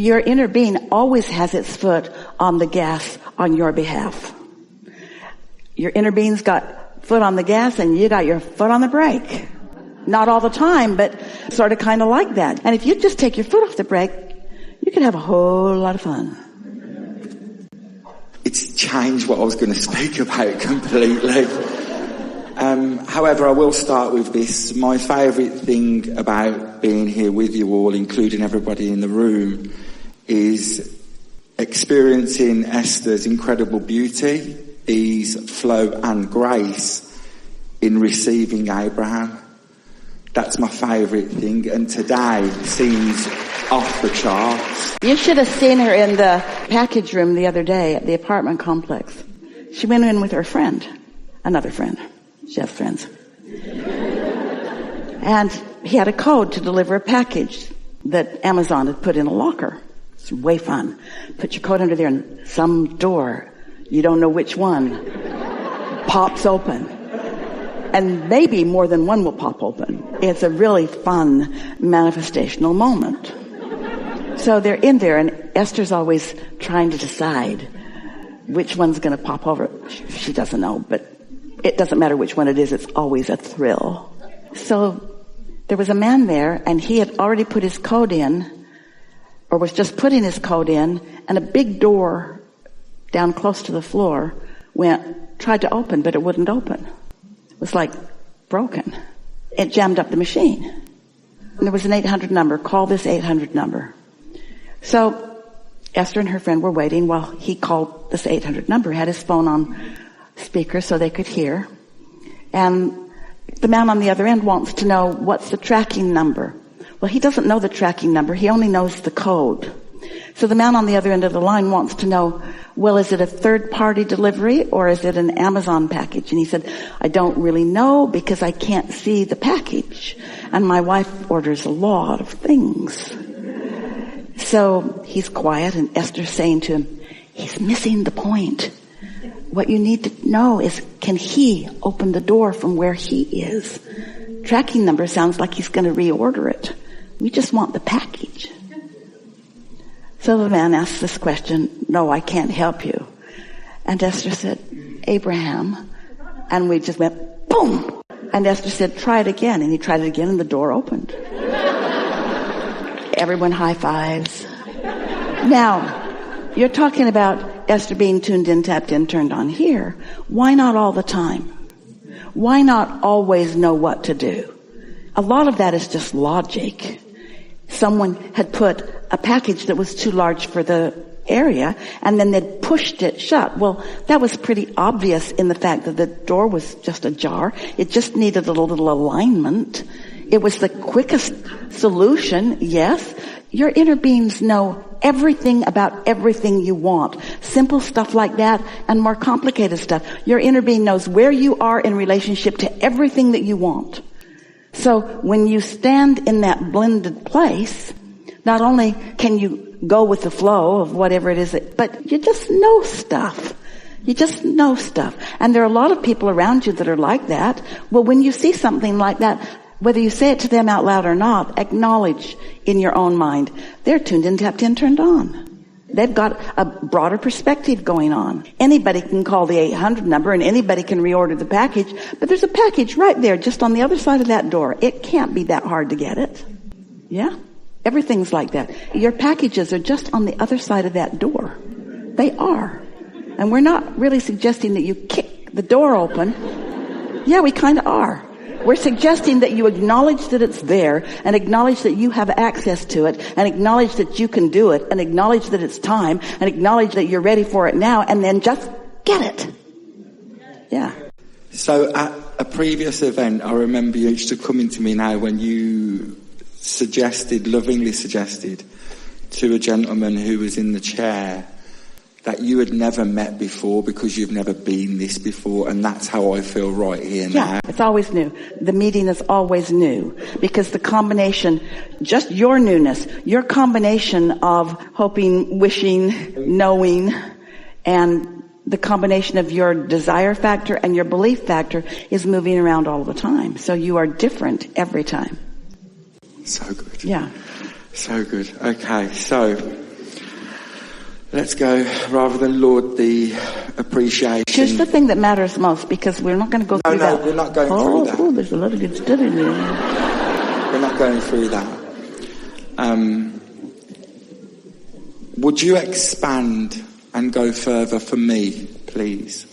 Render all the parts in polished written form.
Your inner being always has its foot on the gas on your behalf. Your inner being's got foot on the gas and you got your foot on the brake. Not all the time, but sort of kind of like that. And if you just take your foot off the brake, you could have a whole lot of fun. It's changed what I was going to speak about completely. However, I will start with this. My favourite thing about being here with you all, including everybody in the room, is experiencing Esther's incredible beauty, ease, flow and grace in receiving Abraham. That's my favourite thing, and today seems off the charts. You should have seen her in the package room the other day at the apartment complex. She went in with her friend, another friend. She has friends. And he had a code to deliver a package that Amazon had put in a locker. It's way fun. Put your code under there and some door, you don't know which one, pops open. And maybe more than one will pop open. It's a really fun manifestational moment. So they're in there, and Esther's always trying to decide which one's going to pop over. She doesn't know, but it doesn't matter which one it is. It's always a thrill. So there was a man there, and he had already put his code in, or was just putting his code in, and a big door down close to the floor tried to open, but it wouldn't open. It was like broken. It jammed up the machine. And there was an 800 number. Call this 800 number. So Esther and her friend were waiting while he called this 800 number. He had his phone on speaker so they could hear. And the man on the other end wants to know, what's the tracking number? Well, he doesn't know the tracking number. He only knows the code. So the man on the other end of the line wants to know, well, is it a third-party delivery or is it an Amazon package? And he said, I don't really know because I can't see the package. And my wife orders a lot of things. So he's quiet, and Esther's saying to him, he's missing the point. What you need to know is, can he open the door from where he is? Tracking number sounds like he's going to reorder it. We just want the package. So the man asked this question, no, I can't help you. And Esther said, Abraham. And we just went, boom. And Esther said, try it again. And he tried it again, and the door opened. Everyone high fives. Now, you're talking about Esther being tuned in, tapped in, turned on here. Why not all the time? Why not always know what to do? A lot of that is just logic. Someone had put a package that was too large for the area, and then they'd pushed it shut. Well, that was pretty obvious in the fact that the door was just ajar. It just needed a little alignment. It was the quickest solution, yes. Your inner beings know everything about everything you want. Simple stuff like that and more complicated stuff. Your inner being knows where you are in relationship to everything that you want. So when you stand in that blended place, not only can you go with the flow of whatever it is, but you just know stuff. You just know stuff. And there are a lot of people around you that are like that. Well, when you see something like that, whether you say it to them out loud or not, acknowledge in your own mind, they're tuned in, tapped in, turned on. They've got a broader perspective going on. Anybody can call the 800 number and anybody can reorder the package, but there's a package right there just on the other side of that door. It can't be that hard to get it. Yeah? Everything's like that. Your packages are just on the other side of that door. They are. And we're not really suggesting that you kick the door open. Yeah, we kind of are. We're suggesting that you acknowledge that it's there, and acknowledge that you have access to it, and acknowledge that you can do it, and acknowledge that it's time, and acknowledge that you're ready for it now, and then just get it. Yeah. So at a previous event, I remember you used to come into me now when you lovingly suggested to a gentleman who was in the chair that you had never met before because you've never been this before, and that's how I feel right here now. Yeah, it's always new. The meeting is always new because the combination, just your newness, your combination of hoping, wishing, knowing, and the combination of your desire factor and your belief factor is moving around all the time. So you are different every time. So good. Yeah. So good. Okay, so Let's go, rather than laud the appreciation. Choose the thing that matters most, because we're not going to go through that. No, we're not going through that. Oh, there's a lot of good stuff in there. We're not going through that. Would you expand and go further for me, please,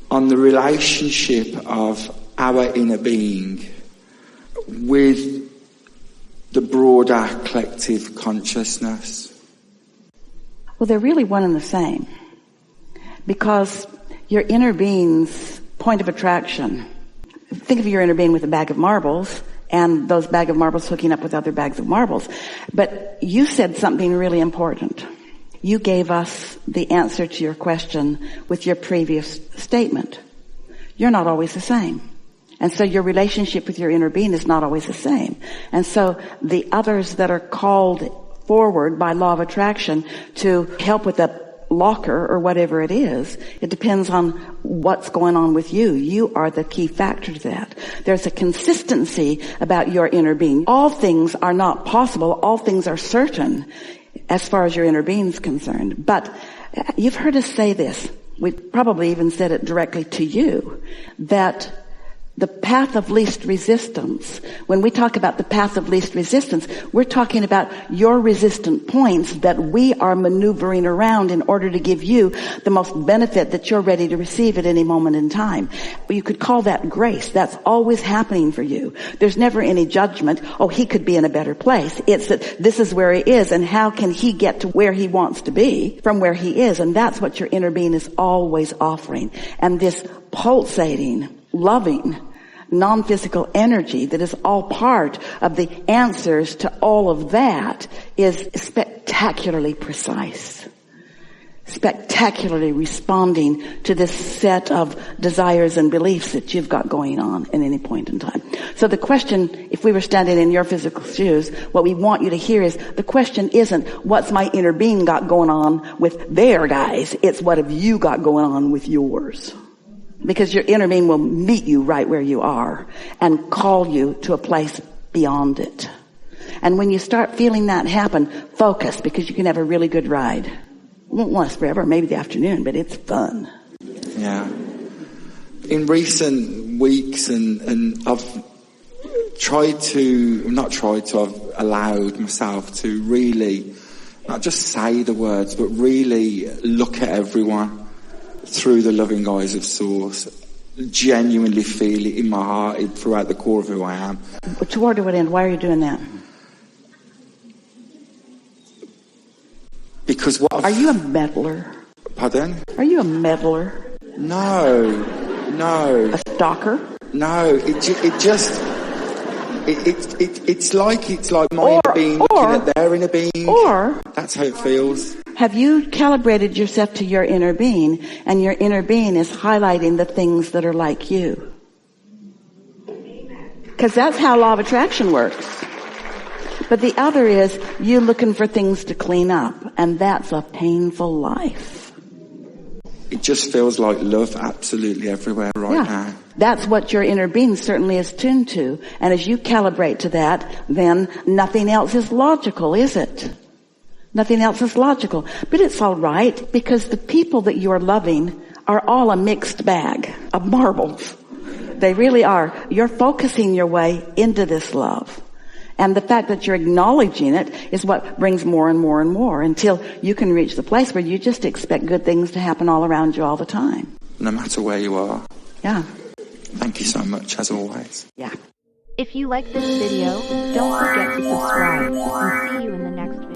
on the relationship of our inner being with the broader collective consciousness? Well, they're really one and the same, because your inner being's point of attraction, think of your inner being with a bag of marbles, and those bag of marbles hooking up with other bags of marbles. But you said something really important. You gave us the answer to your question with your previous statement. You're not always the same. And so your relationship with your inner being is not always the same. And so the others that are called forward by law of attraction to help with the locker or whatever it is, it depends on what's going on with you. You are the key factor to that. There's a consistency about your inner being. All things are not possible. All things are certain as far as your inner being is concerned. But you've heard us say this. We've probably even said it directly to you, that the path of least resistance, when we talk about the path of least resistance, we're talking about your resistant points that we are maneuvering around in order to give you the most benefit that you're ready to receive at any moment in time. You could call that grace. That's always happening for you. There's never any judgment. Oh, he could be in a better place. It's that this is where he is, and how can he get to where he wants to be from where he is? And that's what your inner being is always offering. And this pulsating, loving, non-physical energy that is all part of the answers to all of that is spectacularly precise, spectacularly responding to this set of desires and beliefs that you've got going on at any point in time. So the question, if we were standing in your physical shoes, what we want you to hear is, the question isn't, what's my inner being got going on with their guys? It's, what have you got going on with yours? Because your inner being will meet you right where you are and call you to a place beyond it. And when you start feeling that happen, focus, because you can have a really good ride. It won't last forever, maybe the afternoon, but it's fun. Yeah. In recent weeks, and I've I've allowed myself to really, not just say the words, but really look at everyone through the loving eyes of Source. Genuinely feel it in my heart, throughout the core of who I am. Toward what end? Why are you doing that? Because what Are you a meddler? Pardon? Are you a meddler? No. A stalker? No. It's like my inner being looking at their inner being. Or that's how it feels. Have you calibrated yourself to your inner being, and your inner being is highlighting the things that are like you? Because that's how law of attraction works. But the other is you looking for things to clean up, and that's a painful life. It just feels like love absolutely everywhere now. That's what your inner being certainly is tuned to. And as you calibrate to that, then nothing else is logical, is it? Nothing else is logical. But it's all right, because the people that you are loving are all a mixed bag of marbles. They really are. You're focusing your way into this love. And the fact that you're acknowledging it is what brings more and more and more, until you can reach the place where you just expect good things to happen all around you all the time. No matter where you are. Yeah. Thank you so much, as always. Yeah. If you like this video, don't forget to subscribe, and see you in the next video.